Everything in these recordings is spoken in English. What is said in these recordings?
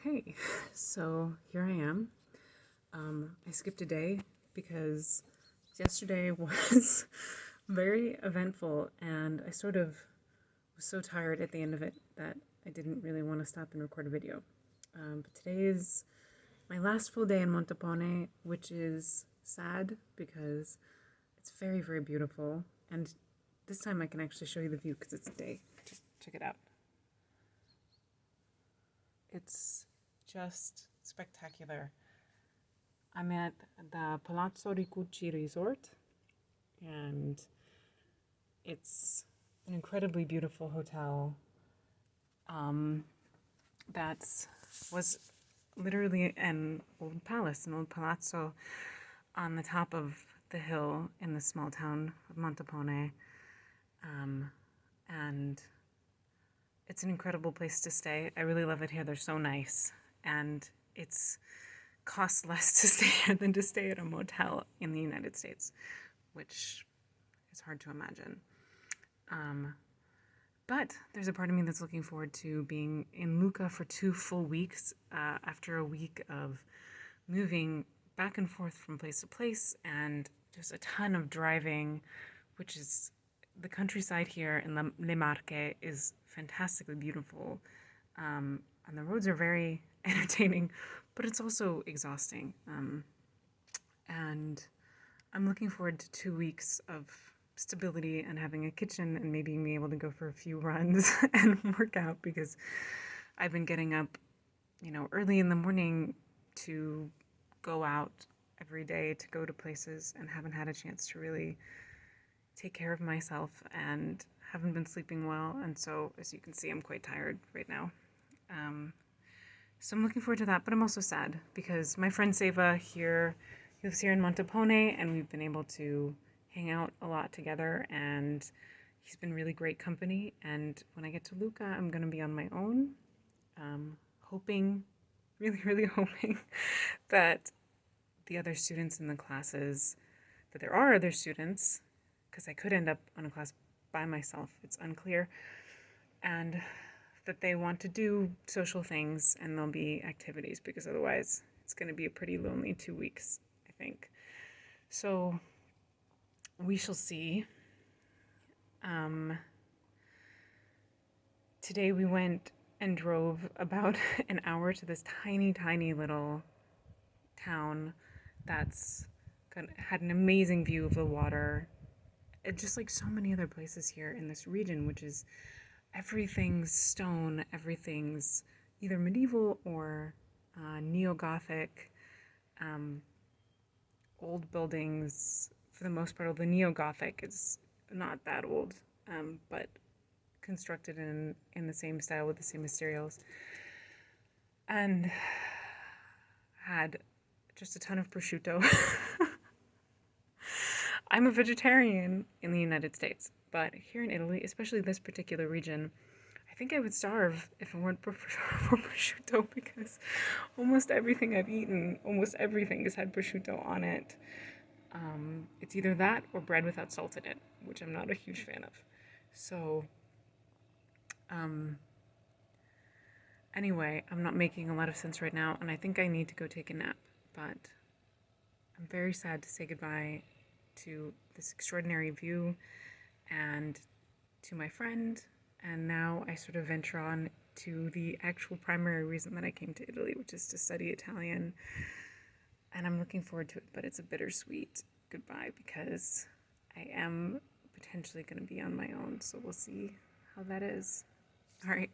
Hey, so here I am. I skipped a day because yesterday was very eventful and I sort of was so tired at the end of it that I didn't really want to stop and record a video. But today is my last full day in Montappone, which is sad because it's very, very beautiful. And this time I can actually show you the view because it's day. Just check it out. It's just spectacular. I'm at the Palazzo Ricucci Resort, and it's an incredibly beautiful hotel that was literally an old palace, an old palazzo on the top of the hill in the small town of Montappone. And it's an incredible place to stay. I really love it here. They're so nice. And it's costs less to stay here than to stay at a motel in the United States, which is hard to imagine. But there's a part of me that's looking forward to being in Lucca for 2 full weeks after a week of moving back and forth from place to place and just a ton of driving, which is the countryside here in Le Marche is fantastically beautiful. And the roads are very entertaining, but it's also exhausting. And I'm looking forward to 2 weeks of stability and having a kitchen and maybe being able to go for a few runs and work out because I've been getting up, early in the morning to go out every day to go to places and haven't had a chance to really take care of myself and haven't been sleeping well. And so, as you can see, I'm quite tired right now. So I'm looking forward to that, but I'm also sad because my friend Seva here, he lives here in Montappone, and we've been able to hang out a lot together, and he's been really great company. And when I get to Lucca, I'm going to be on my own, hoping, really, really hoping that the other students in the classes, that there are other students, because I could end up on a class by myself, it's unclear, and that they want to do social things and there'll be activities, because otherwise it's going to be a pretty lonely 2 weeks, I think. So we shall see. Today we went and drove about an hour to this tiny, tiny little town that's had an amazing view of the water. Just like so many other places here in this region, which is everything's stone, everything's either medieval or neo-Gothic, old buildings for the most part. The neo-Gothic is not that old, but constructed in the same style with the same materials, and had just a ton of prosciutto. I'm a vegetarian in the United States, but here in Italy, especially this particular region, I think I would starve if it weren't for prosciutto, because almost everything I've eaten, almost everything has had prosciutto on it. It's either that or bread without salt in it, which I'm not a huge fan of. So, anyway, I'm not making a lot of sense right now, and I think I need to go take a nap, but I'm very sad to say goodbye to this extraordinary view and to my friend, and now I sort of venture on to the actual primary reason that I came to Italy, which is to study Italian, and I'm looking forward to it, but it's a bittersweet goodbye because I am potentially going to be on my own, so we'll see how that is. All right,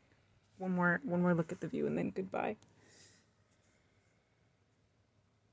one more look at the view and then goodbye.